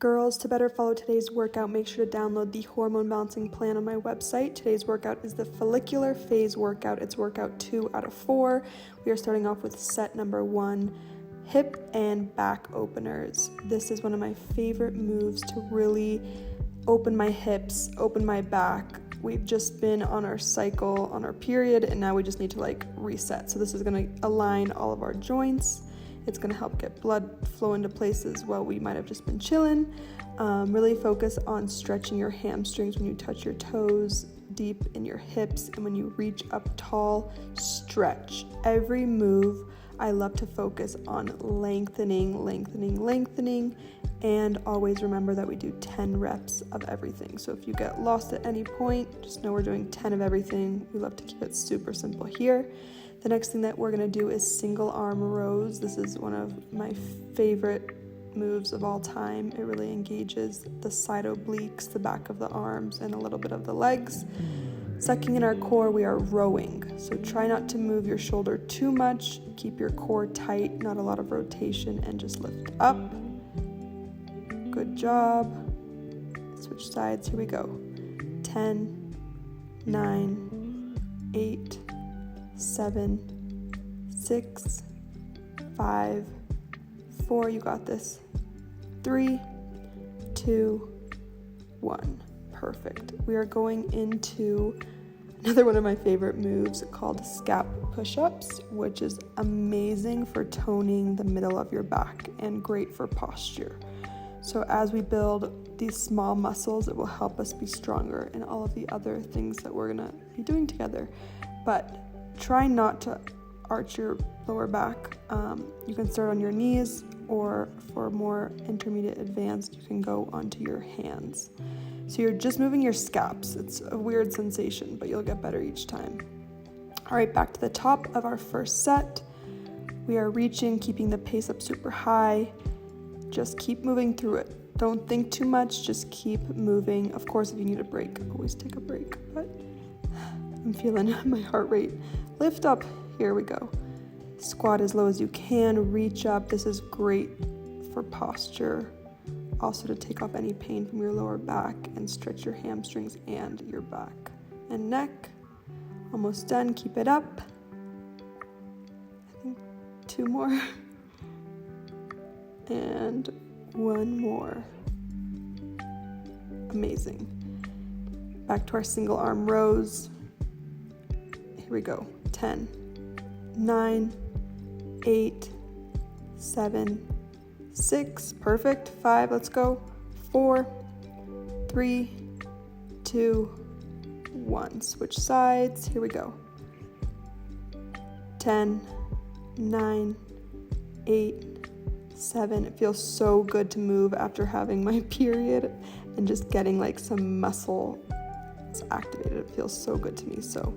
Girls, to better follow today's workout, make sure to download the Hormone Balancing Plan on my website. Today's workout is the Follicular Phase Workout. It's workout 2 out of 4. We are starting off with set number 1, hip and back openers. This is one of my favorite moves to really open my hips, open my back. We've just been on our cycle, on our period, and now we just need to reset. So this is going to align all of our joints. It's going to help get blood flow into places while we might have just been chilling. Really focus on stretching your hamstrings when you touch your toes, deep in your hips, and when you reach up tall, stretch. Every move, I love to focus on lengthening, and always remember that we do 10 reps of everything. So if you get lost at any point, just know we're doing 10 of everything. We love to keep it super simple here. The next thing that we're going to do is single arm rows. This is one of my favorite moves of all time. It really engages the side obliques, the back of the arms, and a little bit of the legs. Sucking in our core, we are rowing. So try not to move your shoulder too much. Keep your core tight, not a lot of rotation, and just lift up. Good job. Switch sides. Here we go. 10, 9, 8, 7, 6, 5, 4, you got this. 3, 2, 1. Perfect. We are going into another one of my favorite moves called scap push-ups, which is amazing for toning the middle of your back and great for posture. So as we build these small muscles, it will help us be stronger in all of the other things that we're gonna be doing together. But try not to arch your lower back. You can start on your knees, or for more intermediate advanced, you can go onto your hands. So you're just moving your scaps. It's a weird sensation, but you'll get better each time. All right, back to the top of our first set. We are reaching, keeping the pace up super high. Just keep moving through it. Don't think too much, just keep moving. Of course, if you need a break, always take a break, but I'm feeling my heart rate lift up. Here we go. Squat as low as you can, reach up. This is great for posture. Also to take off any pain from your lower back and stretch your hamstrings and your back and neck. Almost done, keep it up. I think 2 more. And 1 more. Amazing. Back to our single arm rows. Here we go. 10, 9, 8, 7, 6, perfect. 5, let's go. 4, 3, 2, 1. Switch sides. Here we go. 10, 9, 8, 7. It feels so good to move after having my period and just getting some muscle activated. It feels so good to me. So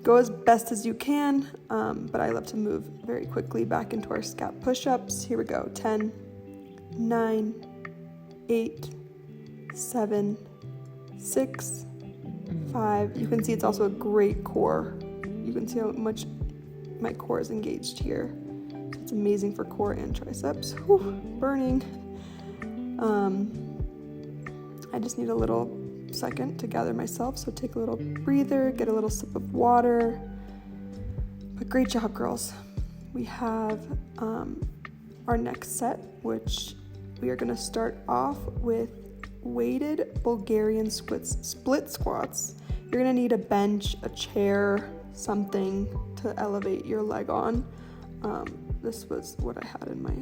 go as best as you can, but I love to move very quickly back into our scap push-ups. Here we go. 10, 9, 8, 7, 6, 5. You can see it's also a great core. You can see how much my core is engaged here. So it's amazing for core and triceps. Whew, burning. I just need a little second to gather myself, so take a little breather, get a little sip of water. But great job, girls. We have our next set, which we are going to start off with weighted Bulgarian split squats. You're going to need a bench, a chair, something to elevate your leg on. This was what I had in my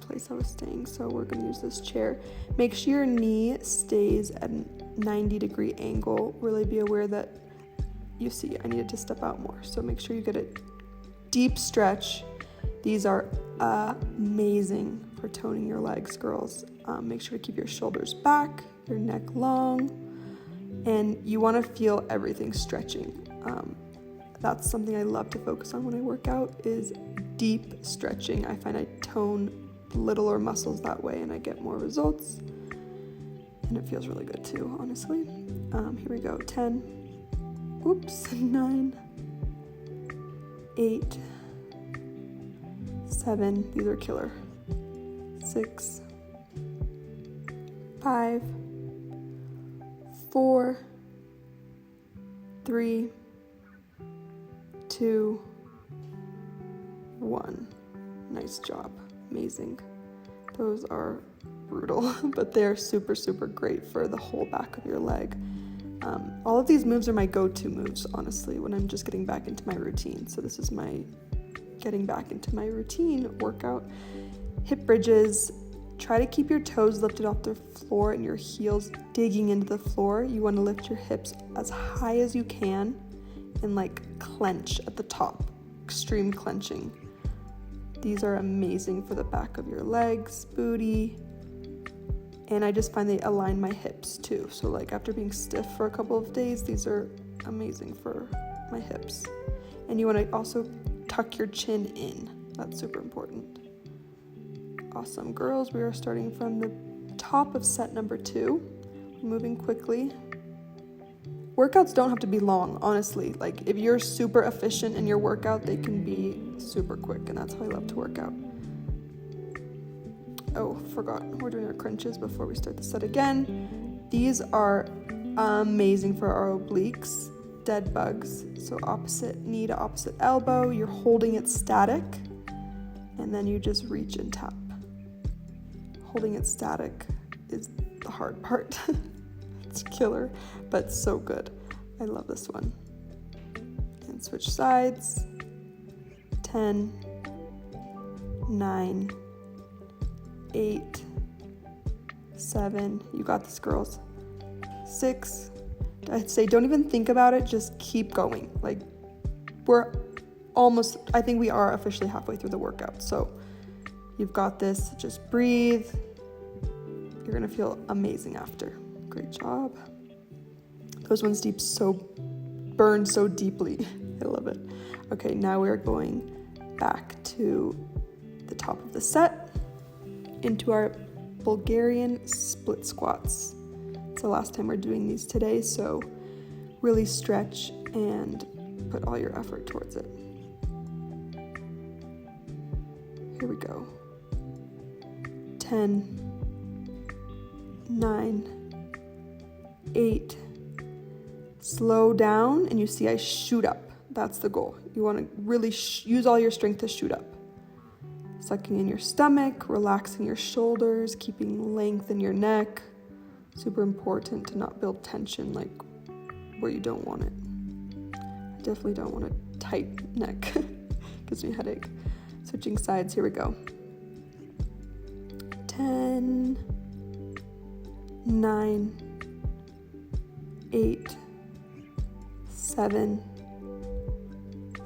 place I was staying, so we're going to use this chair. Make sure your knee stays at a 90-degree angle. Really be aware that you see I needed to step out more, so make sure you get a deep stretch. These are amazing for toning your legs, girls. Make sure to keep your shoulders back, your neck long, and you want to feel everything stretching. That's something I love to focus on when I work out, is deep stretching. I find I tone littler muscles that way and I get more results, and it feels really good too, honestly. Here we go. 10, 9, 8, 7, these are killer, 6, 5, 4, 3, 2, 1. Nice job. Amazing. Those are brutal, but they're super, super great for the whole back of your leg. All of these moves are my go-to moves, honestly, when I'm just getting back into my routine. So this is my getting back into my routine workout. Hip bridges. Try to keep your toes lifted off the floor and your heels digging into the floor. You want to lift your hips as high as you can and like clench at the top. Extreme clenching. These are amazing for the back of your legs, booty, and I just find they align my hips too. So like after being stiff for a couple of days, these are amazing for my hips. And you want to also tuck your chin in. That's super important. Awesome, girls. We are starting from the top of set number 2. Moving quickly. Workouts don't have to be long, honestly. Like if you're super efficient in your workout, they can be super quick, and that's how I love to work out. Oh, forgot. We're doing our crunches before we start the set again. These are amazing for our obliques, dead bugs. So opposite knee to opposite elbow, you're holding it static, and then you just reach and tap. Holding it static is the hard part. It's killer, but so good. I love this one. And switch sides. 10, 9, 8, 7. You got this, girls. 6. I'd say don't even think about it. Just keep going. Like we're almost, I think we are officially halfway through the workout. So you've got this. Just breathe. You're going to feel amazing after. Great job. Those ones burn so deeply. I love it. Okay, now we're going back to the top of the set into our Bulgarian split squats. It's the last time we're doing these today, so really stretch and put all your effort towards it. Here we go. 10, 9, 8. Slow down, and you see I shoot up. That's the goal. You want to really use all your strength to shoot up. Sucking in your stomach, relaxing your shoulders, keeping length in your neck. Super important to not build tension like where you don't want it. I definitely don't want a tight neck. Gives me a headache. Switching sides, here we go. 10, 9, 8, 7,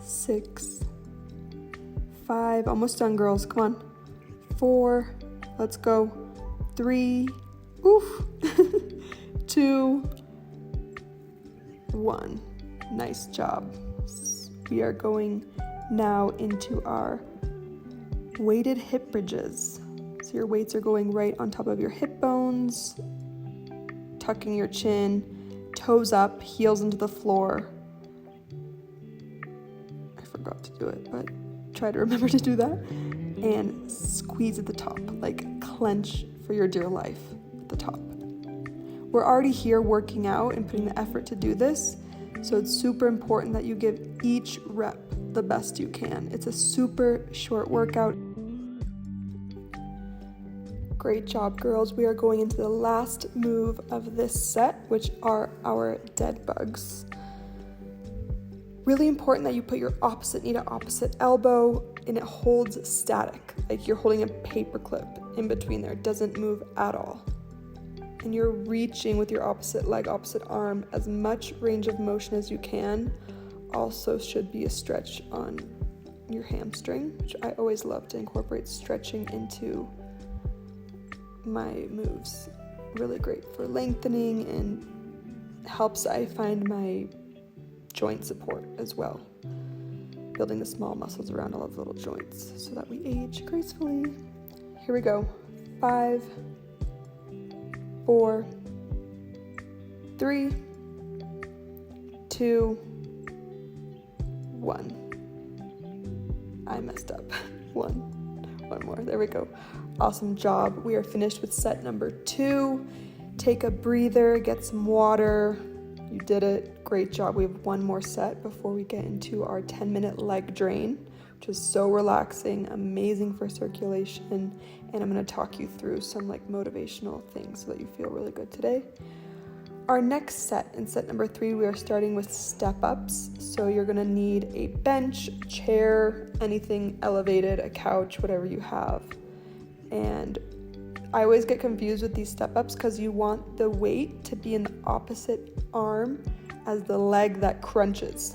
6, 5, almost done, girls, come on. 4, let's go. 3, oof. 2, 1. Nice job. We are going now into our weighted hip bridges. So your weights are going right on top of your hip bones, tucking your chin, toes up, heels into the floor. I forgot to do it, but try to remember to do that. And squeeze at the top, like clench for your dear life at the top. We're already here working out and putting the effort to do this, so it's super important that you give each rep the best you can. It's a super short workout. Great job, girls. We are going into the last move of this set, which are our dead bugs. Really important that you put your opposite knee to opposite elbow and it holds static, like you're holding a paper clip in between there. It doesn't move at all. And you're reaching with your opposite leg, opposite arm, as much range of motion as you can. Also should be a stretch on your hamstring, which I always love to incorporate stretching into my moves. Really great for lengthening and helps, I find, my joint support as well. Building the small muscles around all of the little joints so that we age gracefully. Here we go. 5, 4, 3, 2, 1. I messed up. One more. There we go. Awesome job. We are finished with set number 2. take a breather, get some water. You did it. Great job. We have one more set before we get into our 10-minute leg drain, which is so relaxing, amazing for circulation. And I'm going to talk you through some like motivational things so that you feel really good today. Our next set, in set number 3, we are starting with step-ups. So you're going to need a bench, a chair, anything elevated, a couch, whatever you have. And I always get confused with these step-ups because you want the weight to be in the opposite arm as the leg that crunches.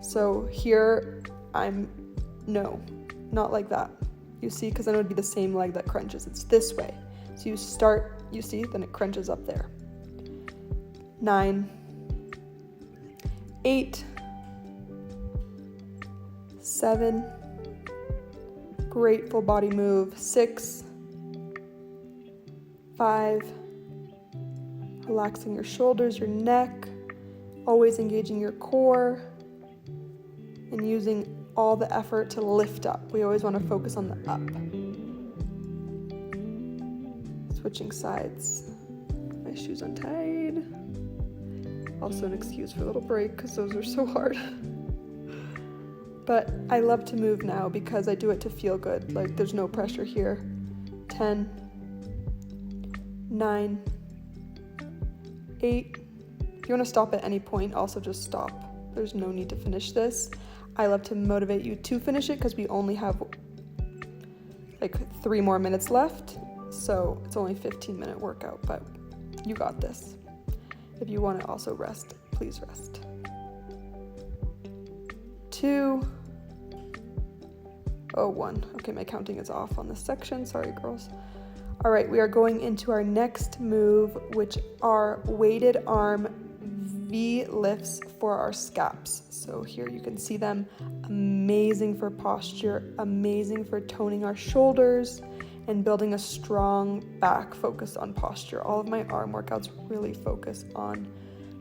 So here no, not like that. You see, because then it would be the same leg that crunches. It's this way. So you start, you see, then it crunches up there. 9, 8, 7, great full body move. 6, 5, relaxing your shoulders, your neck, always engaging your core, and using all the effort to lift up. We always want to focus on the up. Switching sides. My shoes untied. Also an excuse for a little break because those are so hard. But I love to move now because I do it to feel good. Like there's no pressure here. 10, 9, 8. If you want to stop at any point, also just stop. There's no need to finish this. I love to motivate you to finish it because we only have like 3 more minutes left. So it's only a 15-minute workout, but you got this. If you want to also rest, please rest. 2, 1. Okay, my counting is off on this section. Sorry, girls. All right, we are going into our next move, which are weighted arm V lifts for our scaps. So here you can see them. Amazing for posture, amazing for toning our shoulders and building a strong back focused on posture. All of my arm workouts really focus on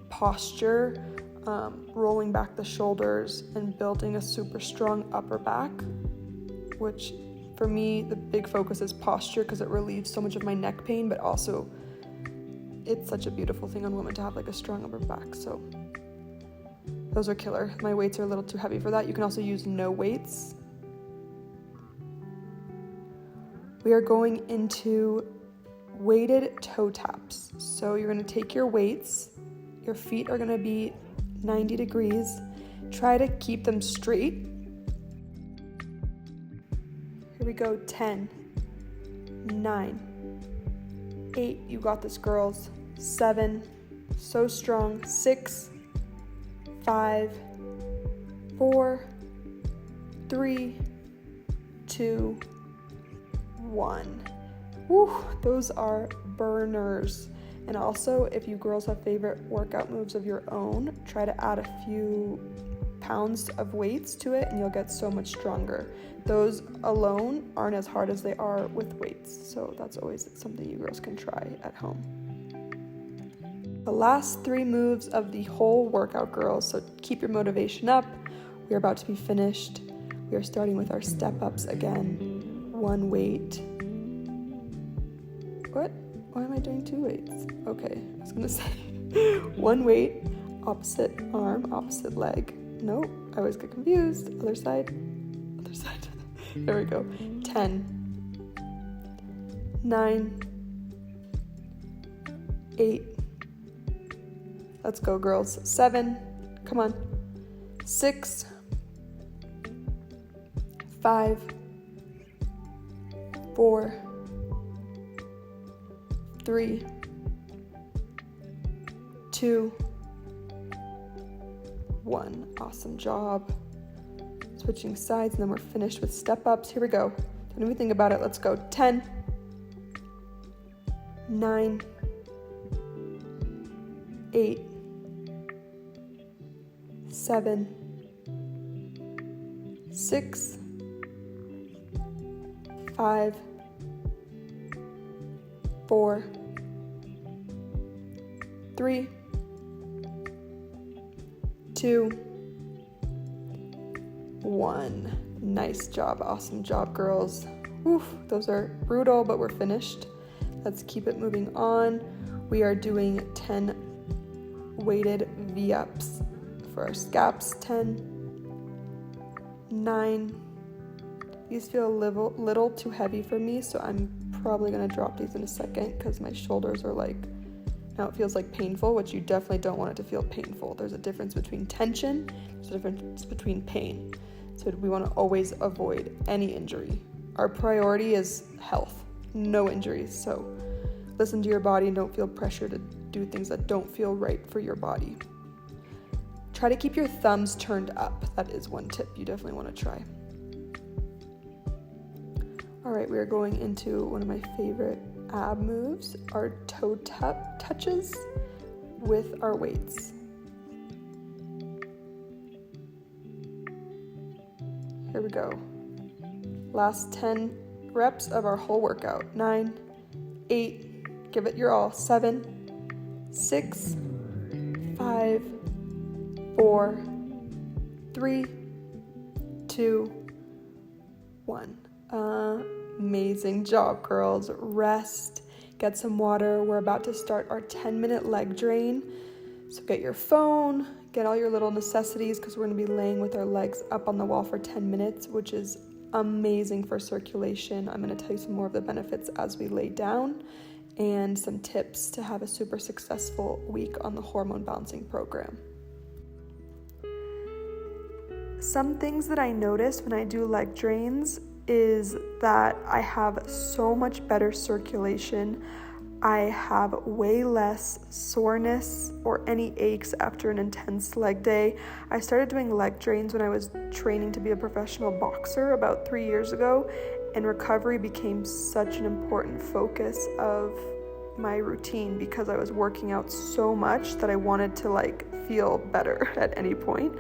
posture, rolling back the shoulders and building a super strong upper back, which for me, the big focus is posture because it relieves so much of my neck pain, but also it's such a beautiful thing on women to have like a strong upper back. So those are killer. My weights are a little too heavy for that. You can also use no weights. We are going into weighted toe taps. So you're going to take your weights. Your feet are going to be 90 degrees. Try to keep them straight. Here we go. 10, 9, 8. You got this, girls. 7. So strong. 6, 5, 4, 3, 2, 1. Woo, those are burners. And also, if you girls have favorite workout moves of your own, try to add a few pounds of weights to it and you'll get so much stronger. Those alone aren't as hard as they are with weights, so that's always something you girls can try at home. The last 3 moves of the whole workout, girls, so keep your motivation up. We're about to be finished. We are starting with our step-ups again. 1 weight. What? Why am I doing 2 weights? Okay, I was gonna say 1 weight, opposite arm, opposite leg. Nope, I always get confused. Other side. There we go. 10, 9, 8. Let's go, girls. 7. Come on. 6, 5, 4, 3, 2, 1. Awesome job. Switching sides, and then we're finished with step-ups. Here we go. Don't even think about it. Let's go. 10, 9, 8, 7, 6, 5, 4, 3, 2, 1. Nice job. Awesome job, girls. Oof, those are brutal, but we're finished. Let's keep it moving on. we are doing 10 weighted V-ups for our scaps. 10, 9. These feel a little too heavy for me, so I'm probably gonna drop these in a second because my shoulders are like, now it feels like painful, which you definitely don't want it to feel painful. There's a difference between tension, there's a difference between pain. So we want to always avoid any injury. Our priority is health, no injuries. So listen to your body and don't feel pressure to do things that don't feel right for your body. Try to keep your thumbs turned up. That is one tip you definitely want to try. All right, we are going into one of my favorite ab moves, our toe touches with our weights. Here we go. Last 10 reps of our whole workout. 9, 8, give it your all. 7, 6, 5, 4, 3, 2, 1. Amazing job, girls. Rest, get some water. We're about to start our 10-minute leg drain. So get your phone, get all your little necessities, because we're going to be laying with our legs up on the wall for 10 minutes, which is amazing for circulation. I'm going to tell you some more of the benefits as we lay down and some tips to have a super successful week on the Hormone Balancing Program. Some things that I notice when I do leg drains is that I have so much better circulation. I have way less soreness or any aches after an intense leg day. I started doing leg drains when I was training to be a professional boxer about 3 years ago, and recovery became such an important focus of my routine because I was working out so much that I wanted to feel better at any point.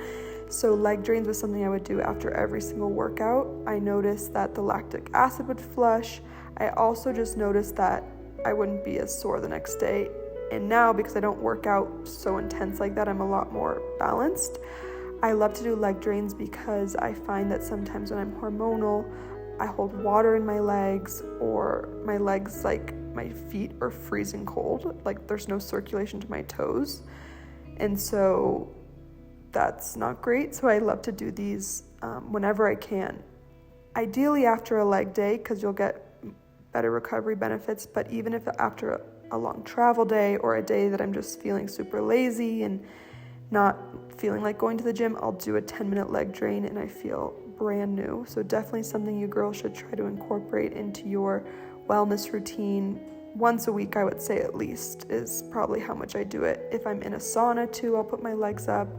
So leg drains was something I would do after every single workout. I noticed that the lactic acid would flush. I also just noticed that I wouldn't be as sore the next day. And now, because I don't work out so intense like that, I'm a lot more balanced. I love to do leg drains because I find that sometimes when I'm hormonal, I hold water in my legs, or my legs, my feet are freezing cold. There's no circulation to my toes. And so that's not great. So I love to do these whenever I can. Ideally after a leg day, because you'll get better recovery benefits, but even if after a long travel day or a day that I'm just feeling super lazy and not feeling like going to the gym, I'll do a 10-minute leg drain and I feel brand new. So definitely something you girls should try to incorporate into your wellness routine. Once a week, I would say at least, is probably how much I do it. If I'm in a sauna too, I'll put my legs up,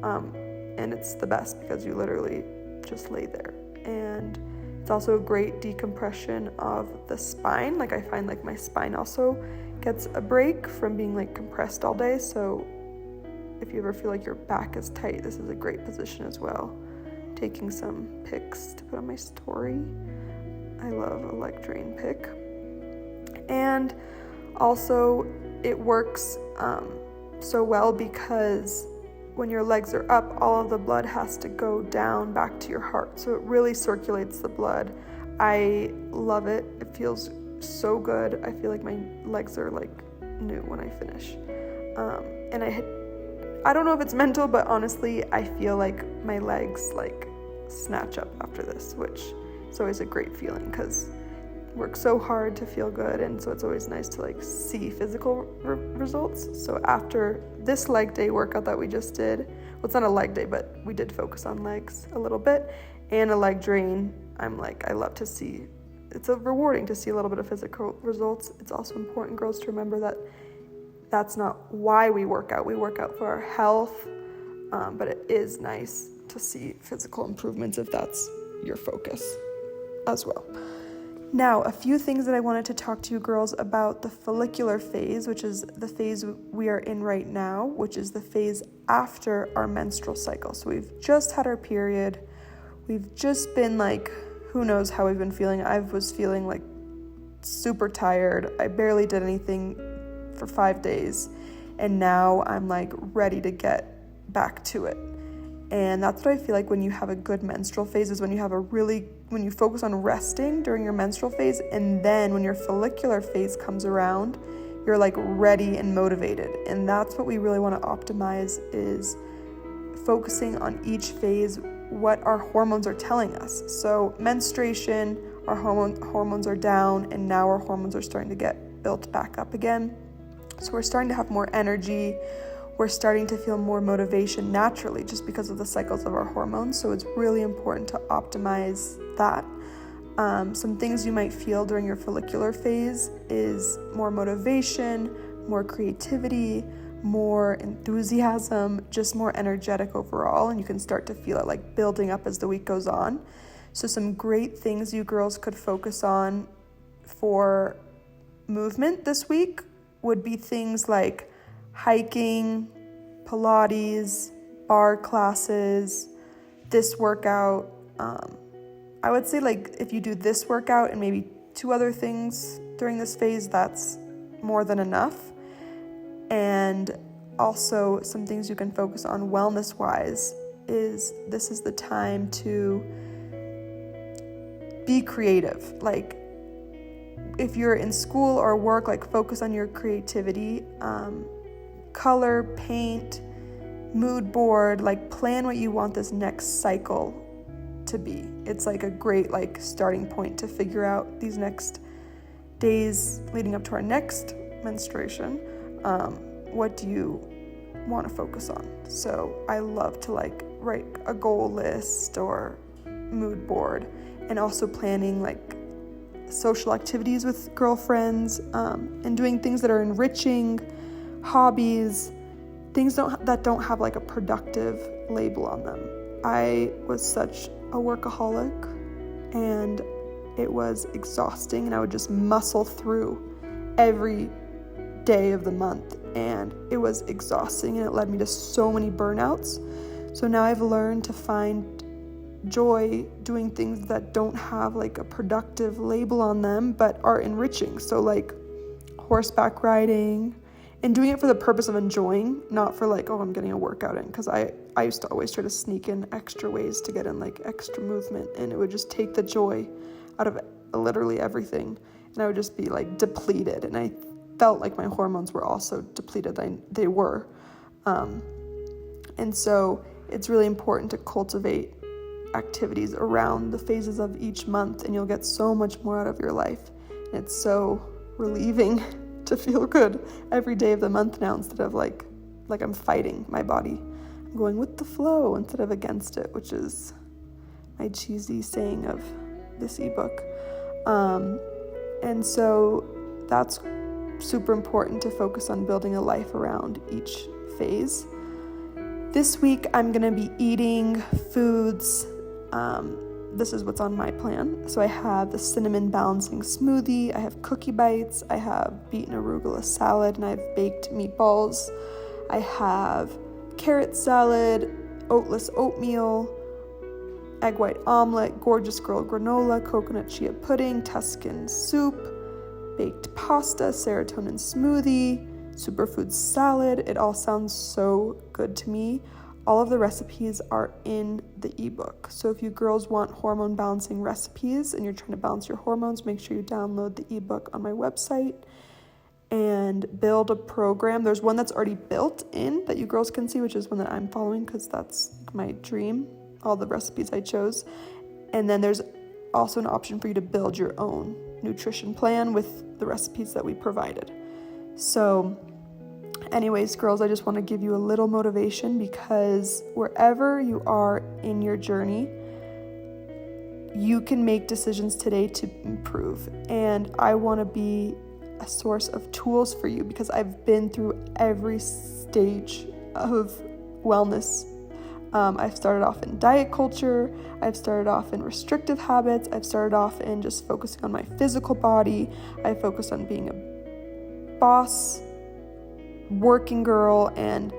and it's the best because you literally just lay there. And it's also a great decompression of the spine. I find my spine also gets a break from being compressed all day. So if you ever feel like your back is tight, this is a great position as well. Taking some pics to put on my story. I love a leg drain pic. And also it works so well because when your legs are up, all of the blood has to go down back to your heart. So it really circulates the blood. I love it. It feels so good. I feel like my legs are new when I finish. And I don't know if it's mental, but honestly, I feel like my legs snatch up after this, which is always a great feeling because work so hard to feel good, and so it's always nice to see physical results. So after this leg day workout that we just did, well, it's not a leg day, but we did focus on legs a little bit, and a leg drain, I love to see, it's rewarding to see a little bit of physical results. It's also important, girls, to remember that that's not why we work out. We work out for our health, but it is nice to see physical improvements if that's your focus as well. Now, a few things that I wanted to talk to you girls about the follicular phase, which is the phase we are in right now, which is the phase after our menstrual cycle. So we've just had our period. We've just been who knows how we've been feeling. I was feeling super tired. I barely did anything for 5 days. And now I'm ready to get back to it. And that's what I feel like when you have a good menstrual phase, is when you focus on resting during your menstrual phase, and then when your follicular phase comes around, you're like ready and motivated. And that's what we really want to optimize, is focusing on each phase, what our hormones are telling us. So menstruation, our hormones are down, and now our hormones are starting to get built back up again. So we're starting to have more energy. We're starting to feel more motivation naturally just because of the cycles of our hormones. So it's really important to optimize that. Some things you might feel during your follicular phase is more motivation, more creativity, more enthusiasm, just more energetic overall, and you can start to feel it like building up as the week goes on. So some great things you girls could focus on for movement this week would be things like hiking, Pilates, bar classes, this workout. I would say like if you do this workout and maybe 2 other things during this phase, that's more than enough. And also some things you can focus on wellness-wise is this is the time to be creative. Like if you're in school or work, like focus on your creativity, color, paint, mood board, like plan what you want this next cycle to be. It's like a great like starting point to figure out these next days leading up to our next menstruation. What do you want to focus on? So I love to like write a goal list or mood board, and also planning like social activities with girlfriends, and doing things that are enriching, hobbies, things that don't have like a productive label on them. I was such a workaholic, and it was exhausting, and I would just muscle through every day of the month, and it was exhausting, and it led me to so many burnouts. So now I've learned to find joy doing things that don't have like a productive label on them but are enriching. So like horseback riding, and doing it for the purpose of enjoying, not for like, oh, I'm getting a workout in, because I used to always try to sneak in extra ways to get in like extra movement, and it would just take the joy out of literally everything, and I would just be like depleted, and I felt like my hormones were also depleted. They were. And so it's really important to cultivate activities around the phases of each month, and you'll get so much more out of your life. And it's so relieving to feel good every day of the month now, instead of like I'm fighting my body. I'm going with the flow instead of against it, which is my cheesy saying of this ebook. And so that's super important to focus on building a life around each phase. This week I'm going to be eating foods. This is what's on my plan. So I have the cinnamon balancing smoothie, I have cookie bites, I have beet and arugula salad, and I have baked meatballs. I have carrot salad, oatless oatmeal, egg white omelet, gorgeous girl granola, coconut chia pudding, Tuscan soup, baked pasta, serotonin smoothie, superfood salad. It all sounds so good to me. All of the recipes are in the ebook. So if you girls want hormone balancing recipes and you're trying to balance your hormones, make sure you download the ebook on my website and build a program. There's one that's already built in that you girls can see, which is one that I'm following because that's my dream, all the recipes I chose. And then there's also an option for you to build your own nutrition plan with the recipes that we provided. So anyways, girls, I just want to give you a little motivation, because wherever you are in your journey, you can make decisions today to improve. And I want to be a source of tools for you, because I've been through every stage of wellness. I've started off in diet culture, I've started off in restrictive habits, I've started off in just focusing on my physical body, I focused on being a boss, working girl, and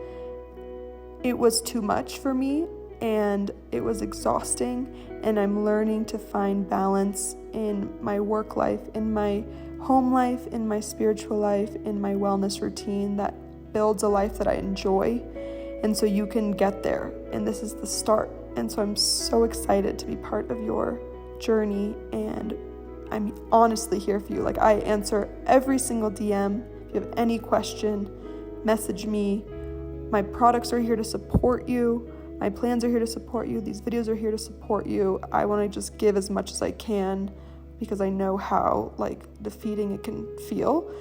it was too much for me, and it was exhausting, and I'm learning to find balance in my work life, in my home life, in my spiritual life, in my wellness routine that builds a life that I enjoy. And so you can get there, and this is the start. And so I'm so excited to be part of your journey, and I'm honestly here for you. Like, I answer every single DM If you have any question, message me. My products are here to support you. My plans are here to support you. These videos are here to support you. I want to just give as much as I can because I know how defeating it can feel,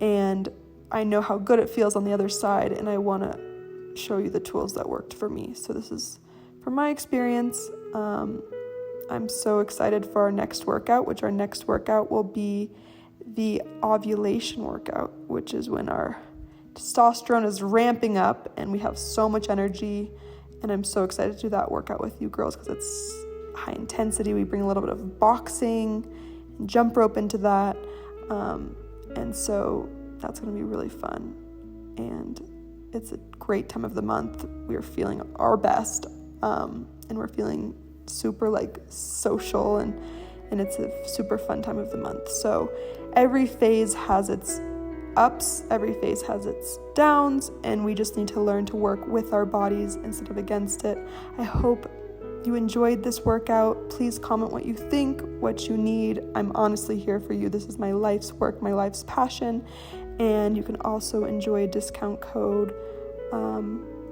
and I know how good it feels on the other side, and I want to show you the tools that worked for me. So this is from my experience. I'm so excited for our next workout, which our next workout will be the ovulation workout, which is when our testosterone is ramping up and we have so much energy. And I'm so excited to do that workout with you girls because it's high intensity. We bring a little bit of boxing and jump rope into that. And so that's going to be really fun. And it's a great time of the month. We are feeling our best. And we're feeling super social and it's a super fun time of the month. So every phase has its ups, every phase has its downs, and we just need to learn to work with our bodies instead of against it. I hope you enjoyed this workout. Please comment what you think, what you need. I'm honestly here for you. This is my life's work, my life's passion. And you can also enjoy a discount code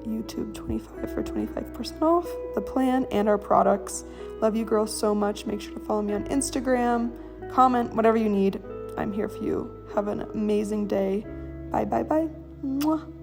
YouTube 25 for 25% off the plan and our products. Love you girls so much. Make sure to follow me on Instagram, comment, whatever you need. I'm here for you. Have an amazing day. Bye, bye, bye. Mwah.